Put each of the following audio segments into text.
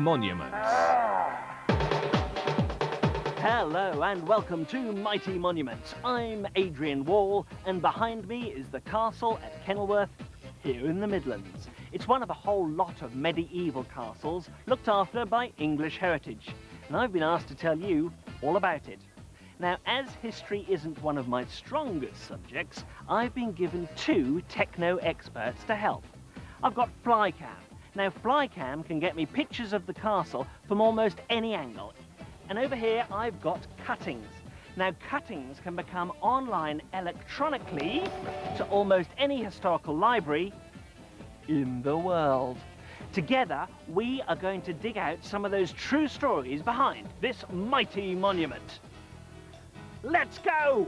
Monuments. Hello and welcome to Mighty Monuments. I'm Adrian Wall and behind me is the castle at Kenilworth here in the Midlands. It's one of a whole lot of medieval castles looked after by English Heritage, and I've been asked to tell you all about it. Now, as history isn't one of my strongest subjects, I've been given two techno experts to help. I've got Flycam. Now, Flycam can get me pictures of the castle from almost any angle. And over here, I've got cuttings. Now, cuttings can become online electronically to almost any historical library in the world. Together, we are going to dig out some of those true stories behind this mighty monument. Let's go!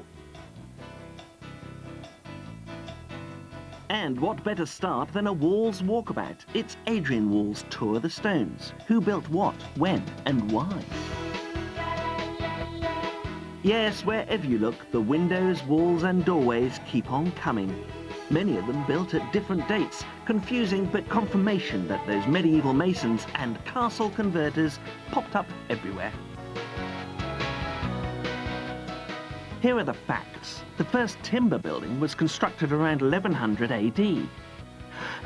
And what better start than a Wall's walkabout? It's Adrian Wall's Tour of the Stones. Who built what, when, and why? Yes, wherever you look, the windows, walls and doorways keep on coming. Many of them built at different dates, confusing but confirmation that those medieval masons and castle converters popped up everywhere. Here are the facts. The first timber building was constructed around 1100 AD.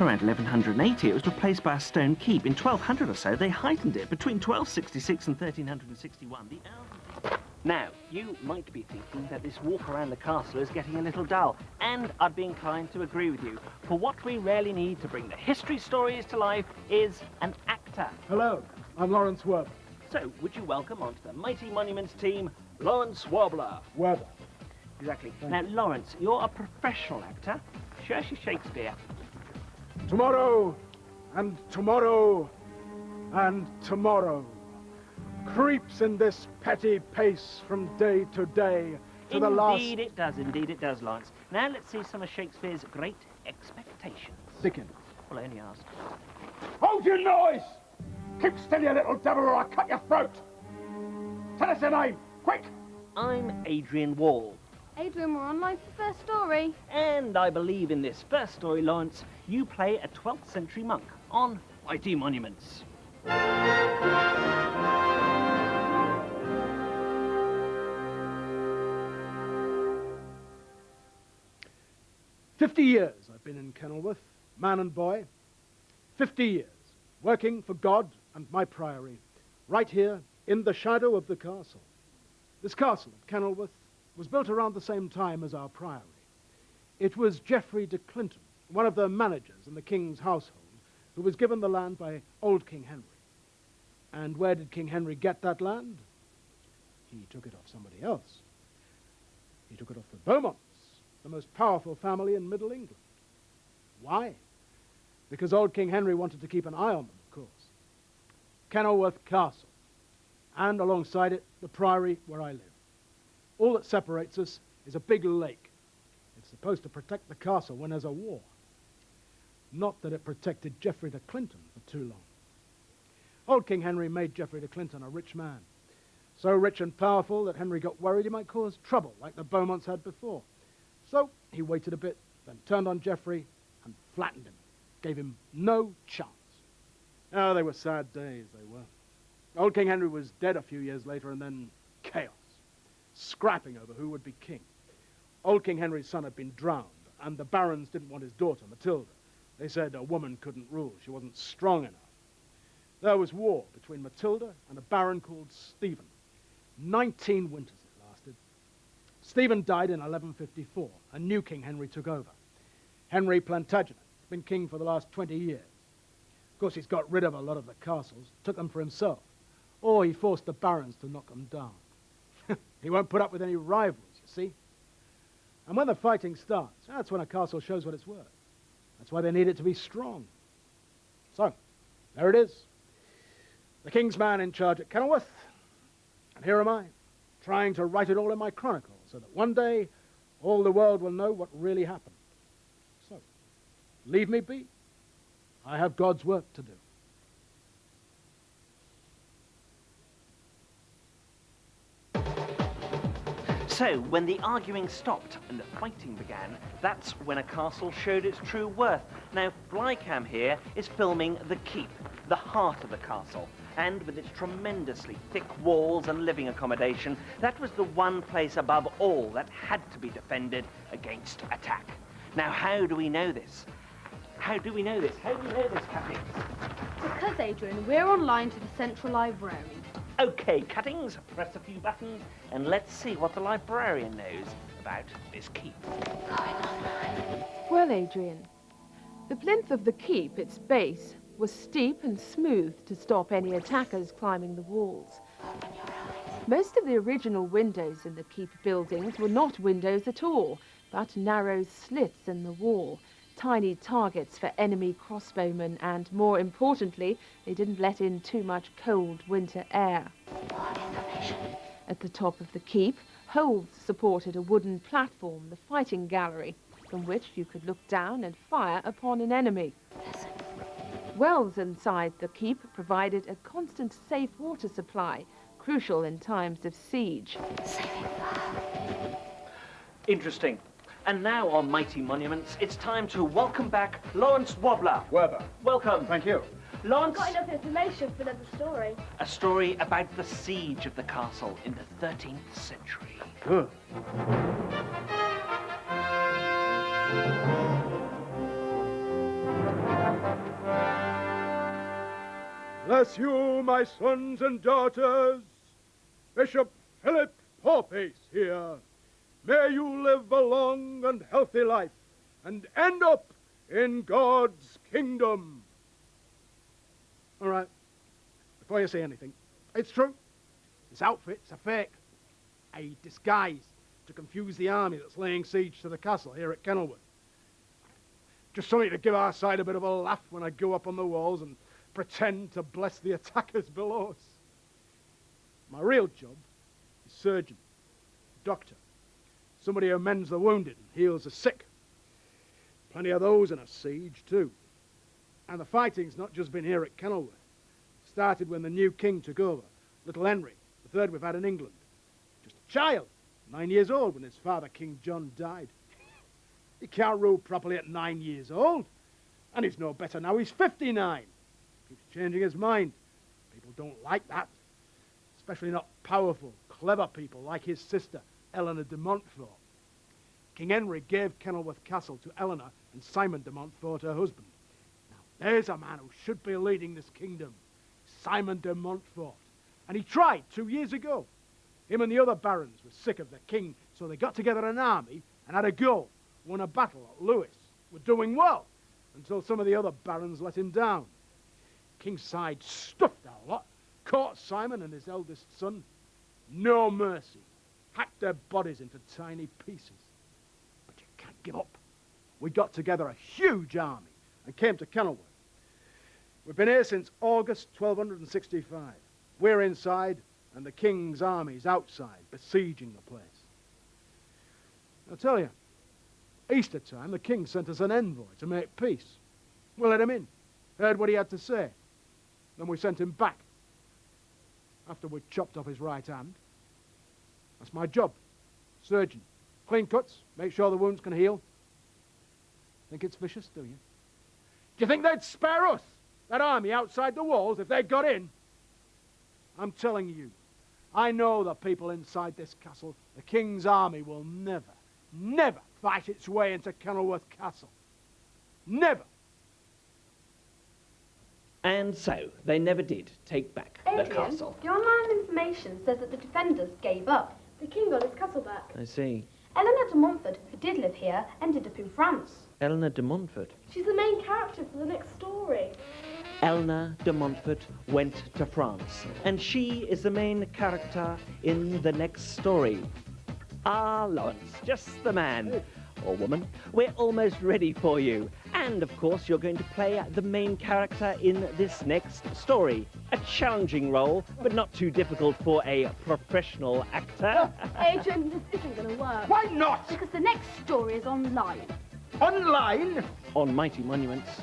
Around 1180 it was replaced by a stone keep. In 1200 or so they heightened it. Between 1266 and 1361 the Now, you might be thinking that this walk around the castle is getting a little dull, and I'd be inclined to agree with you. For what we really need to bring the history stories to life is an actor. Hello, I'm Lawrence Werbler. So, would you welcome onto the Mighty Monuments team, Lawrence Werbler? Werbler. Exactly. Now, Lawrence, you're a professional actor. Show us your Shakespeare. Tomorrow, and tomorrow, and tomorrow creeps in this petty pace from day to day to the last... Indeed it does, Lawrence. Now let's see some of Shakespeare's great expectations. Dickens. Well, I only asked. Hold your noise! Keep still, you little devil, or I'll cut your throat! Tell us your name, quick! I'm Adrian Wall. Adrian, we're on line for the first story. And I believe in this first story, Lawrence, you play a 12th century monk on Mighty Monuments. 50 years I've been in Kenilworth, man and boy. 50 years, working for God and my priory, right here in the shadow of the castle. This castle at Kenilworth was built around the same time as our priory. It was Geoffrey de Clinton, one of the managers in the king's household, who was given the land by old King Henry. And where did King Henry get that land? He took it off somebody else. He took it off the Beaumonts, the most powerful family in Middle England. Why? Because old King Henry wanted to keep an eye on them, of course. Kenilworth Castle, and alongside it, the priory where I live. All that separates us is a big lake. It's supposed to protect the castle when there's a war. Not that it protected Geoffrey de Clinton for too long. Old King Henry made Geoffrey de Clinton a rich man. So rich and powerful that Henry got worried he might cause trouble like the Beaumonts had before. So he waited a bit, then turned on Geoffrey and flattened him. Gave him no chance. Oh, they were sad days, they were. Old King Henry was dead a few years later, and then chaos. Scrapping over who would be king. Old King Henry's son had been drowned, and the barons didn't want his daughter, Matilda. They said a woman couldn't rule, she wasn't strong enough. There was war between Matilda and a baron called Stephen. 19 winters it lasted. Stephen died in 1154, and new King Henry took over. Henry Plantagenet, been king for the last 20 years. Of course, he's got rid of a lot of the castles, took them for himself, or he forced the barons to knock them down. He won't put up with any rivals, you see. And when the fighting starts, that's when a castle shows what it's worth. That's why they need it to be strong. So, there it is. The king's man in charge at Kenilworth. And here am I, trying to write it all in my chronicle, so that one day all the world will know what really happened. So, leave me be. I have God's work to do. So, when the arguing stopped and the fighting began, that's when a castle showed its true worth. Now, Flycam here is filming the keep, the heart of the castle. and with its tremendously thick walls and living accommodation, that was the one place above all that had to be defended against attack. Now, how do we know this? How do we know this? How do we know this, Cuttings? Because, Adrian, we're online to the Central Library. Okay, Cuttings, press a few buttons and let's see what the librarian knows about this keep. Well, Adrian, the plinth of the keep, its base, was steep and smooth to stop any attackers climbing the walls. Most of the original windows in the keep buildings were not windows at all, but narrow slits in the wall, tiny targets for enemy crossbowmen, and more importantly, they didn't let in too much cold winter air. At the top of the keep, holes supported a wooden platform, the fighting gallery, from which you could look down and fire upon an enemy. Wells inside the keep provided a constant safe water supply, crucial in times of siege. Interesting. And now on Mighty Monuments, it's time to welcome back Lawrence Wobbler. Werber. Welcome. Thank you. Lawrence, Got enough information for another story. a story about the siege of the castle in the 13th century. Good. Bless you, my sons and daughters. Bishop Philip Porpace here. May you live a long and healthy life and end up in God's kingdom. All right, before you say anything, it's true. This outfit's a fake, a disguise to confuse the army that's laying siege to the castle here at Kenilworth. Just something to give our side a bit of a laugh when I go up on the walls and pretend to bless the attackers below us. My real job is surgeon, doctor, somebody who mends the wounded and heals the sick. Plenty of those in a siege too. And the fighting's not just been here at Kenilworth. It started when the new king took over, little Henry, the third we've had in England. Just a child, 9 years old when his father, King John, died. He can't rule properly at 9 years old. And he's no better now, he's 59. Keeps changing his mind. People don't like that. Especially not powerful, clever people like his sister, Eleanor de Montfort. King Henry gave Kenilworth Castle to Eleanor and Simon de Montfort, her husband. Now, there's a man who should be leading this kingdom, Simon de Montfort. And he tried 2 years ago. Him and the other barons were sick of the king, so they got together an army and had a go, won a battle at Lewis, were doing well, until some of the other barons let him down. King's side stuffed our lot, caught Simon and his eldest son. No mercy. Hacked their bodies into tiny pieces. But you can't give up. We got together a huge army and came to Kenilworth. We've been here since August 1265. We're inside and the king's army's outside, besieging the place. I'll tell you, Easter time, the king sent us an envoy to make peace. We let him in, heard what he had to say. Then we sent him back. After we'd chopped off his right hand. That's my job. Surgeon. Clean cuts, make sure the wounds can heal. Think it's vicious, do you? Do you think they'd spare us, that army outside the walls, if they got in? I'm telling you, I know the people inside this castle. The king's army will never, never fight its way into Kenilworth Castle. Never. And so, they never did take back the Adrian, castle. the online information says that the defenders gave up. The king got his castle back. I see. Eleanor de Montfort, who did live here, ended up in France. Eleanor de Montfort. She's the main character for the next story. Eleanor de Montfort went to France, and she is the main character in the next story. Ah, Lawrence, just the man. Or woman. We're almost ready for you. And, of course, you're going to play the main character in this next story. A challenging role, but not too difficult for a professional actor. Adrian, this isn't going to work. Why not? Because the next story is online. Online? On Mighty Monuments.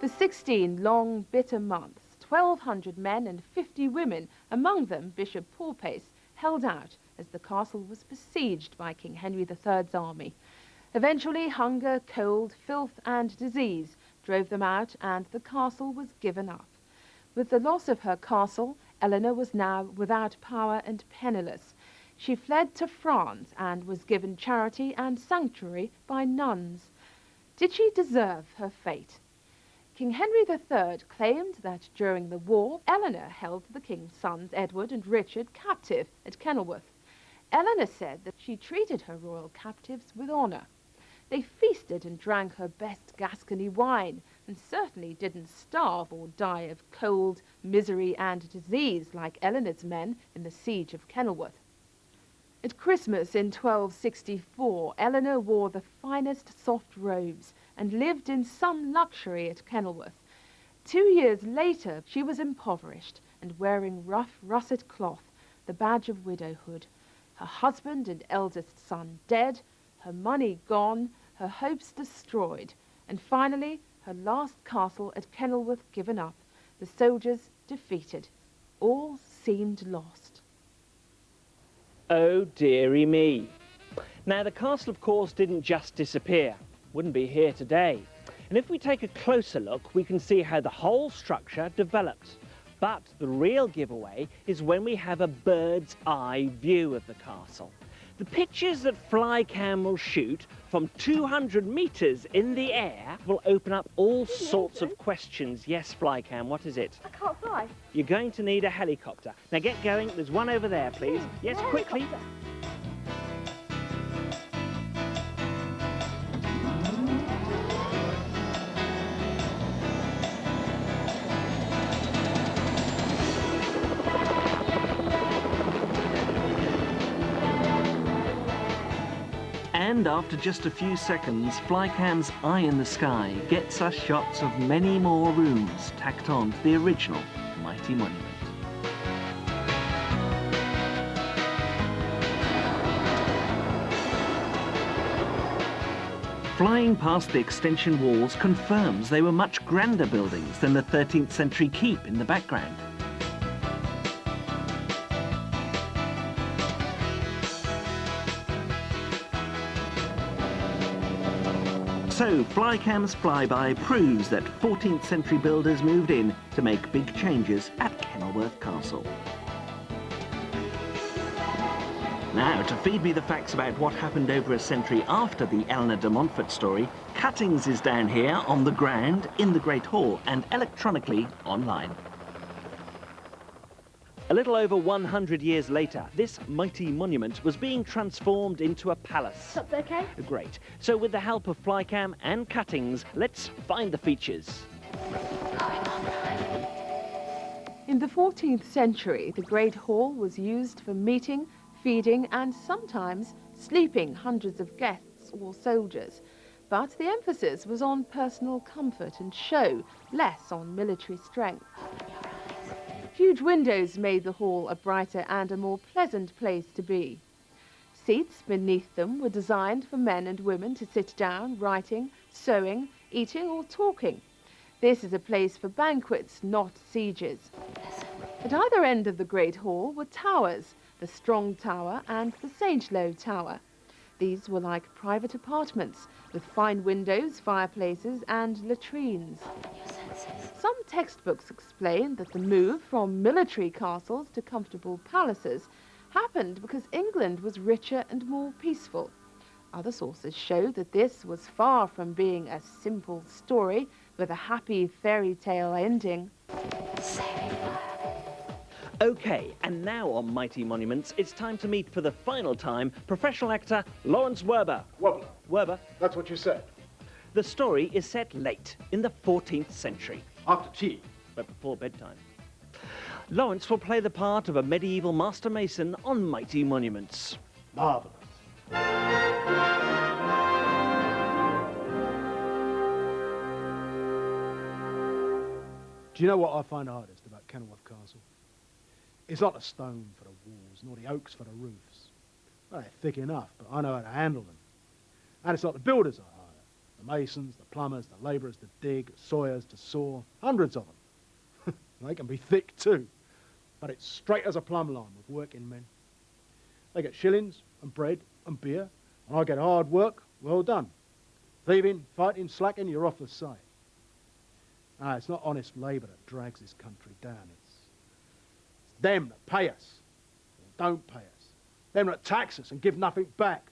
For 16 long, bitter months, 1,200 men and 50 women, among them Bishop Porpace, held out as the castle was besieged by King Henry III's army. Eventually, hunger, cold, filth and disease drove them out, and the castle was given up. With the loss of her castle, Eleanor was now without power and penniless. She fled to France and was given charity and sanctuary by nuns. Did she deserve her fate? King Henry III claimed that during the war, Eleanor held the king's sons Edward and Richard captive at Kenilworth. Eleanor said that she treated her royal captives with honour. They feasted and drank her best Gascony wine, and certainly didn't starve or die of cold, misery and disease like Eleanor's men in the siege of Kenilworth. At Christmas in 1264, Eleanor wore the finest soft robes and lived in some luxury at Kenilworth. 2 years later, she was impoverished and wearing rough russet cloth, the badge of widowhood. Her husband and eldest son dead, her money gone, her hopes destroyed, and finally her last castle at Kenilworth given up, the soldiers defeated. All seemed lost. Oh dearie me. Now the castle of course didn't just disappear. Wouldn't be here today. And if we take a closer look, we can see how the whole structure developed. But the real giveaway is when we have a bird's eye view of the castle. The pictures that Flycam will shoot from 200 metres in the air will open up all sorts of questions. Yes, Flycam, what is it? I can't fly. You're going to need a helicopter. Now get going. There's one over there, please. Yes, quickly. And after just a few seconds, Flycam's eye in the sky gets us shots of many more rooms tacked on to the original mighty monument. Flying past the extension walls confirms they were much grander buildings than the 13th century keep in the background. So, Flycam's flyby proves that 14th century builders moved in to make big changes at Kenilworth Castle. Now, to feed me the facts about what happened over a century after the Eleanor de Montfort story, Cuttings is down here on the ground in the Great Hall and electronically online. A little over 100 years later, this mighty monument was being transformed into a palace. That's okay? Great. So with the help of Flycam and Cuttings, let's find the features. In the 14th century, the Great Hall was used for meeting, feeding and sometimes sleeping hundreds of guests or soldiers. But the emphasis was on personal comfort and show, less on military strength. Huge windows made the hall a brighter and a more pleasant place to be. Seats beneath them were designed for men and women to sit down, writing, sewing, eating or talking. This is a place for banquets, not sieges. At either end of the Great Hall were towers, the Strong Tower and the Saintlow Tower. These were like private apartments, with fine windows, fireplaces and latrines. Some textbooks explain that the move from military castles to comfortable palaces happened because England was richer and more peaceful. Other sources show that this was far from being a simple story with a happy fairy tale ending. OK, and now on Mighty Monuments, it's time to meet for the final time professional actor Lawrence Werber. Werber. That's what you said. The story is set late, in the 14th century. After tea. But before bedtime. Lawrence will play the part of a medieval master mason on Mighty Monuments. Marvellous. Do you know what I find hardest about Kenilworth Castle? It's not the stone for the walls, nor the oaks for the roofs. Well, they're thick enough, but I know how to handle them. And it's not the builders I hire. The masons, the plumbers, the labourers to dig, sawyers to saw, hundreds of them. They can be thick too, but it's straight as a plumb line with working men. They get shillings and bread and beer, and I get hard work Well done. Thieving, fighting, slacking, you're off the site. Ah, it's not honest labour that drags this country down. It's them that pay us, or don't pay us. Them that tax us and give nothing back.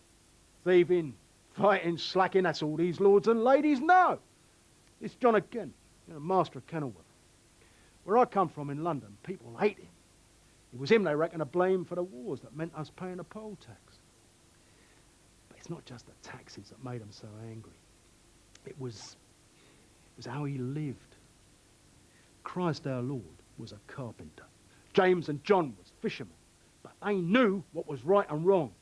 Thieving, fighting, slacking, that's all these lords and ladies know. It's John again, master of Kenilworth. Where I come from in London, people hate him. It was him they reckon to blame for the wars that meant us paying a poll tax. But it's not just the taxes that made him so angry. It was how he lived. Christ our Lord was a carpenter. James and John was fishermen. But they knew what was right and wrong.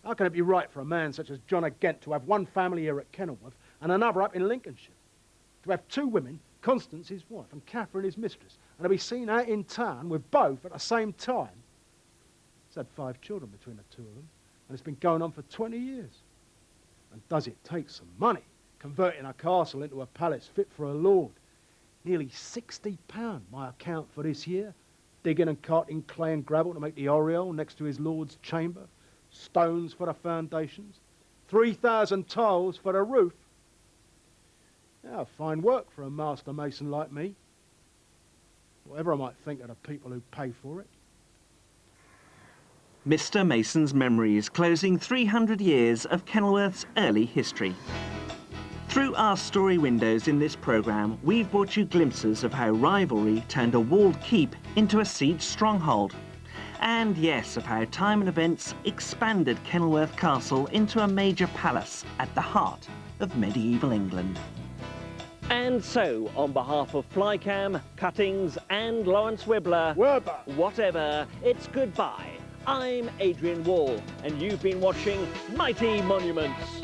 How can it be right for a man such as John of Ghent to have one family here at Kenilworth and another up in Lincolnshire? To have two women, Constance his wife and Catherine his mistress, and to be seen out in town with both at the same time? He's had 5 children between the two of them, and it's been going on for 20 years. And does it take some money, converting a castle into a palace fit for a lord? Nearly £60 my account for this year. Digging and carting clay and gravel to make the oriel next to his lord's chamber. Stones for the foundations. 3,000 tiles for the roof. Now, fine work for a master mason like me. Whatever I might think of the people who pay for it. Mr. Mason's memories closing 300 years of Kenilworth's early history. Through our story windows in this programme, we've brought you glimpses of how rivalry turned a walled keep into a siege stronghold. And yes, of how time and events expanded Kenilworth Castle into a major palace at the heart of medieval England. And so, on behalf of Flycam, Cuttings and Lawrence Wibbler, whatever, it's goodbye. I'm Adrian Wall, and you've been watching Mighty Monuments.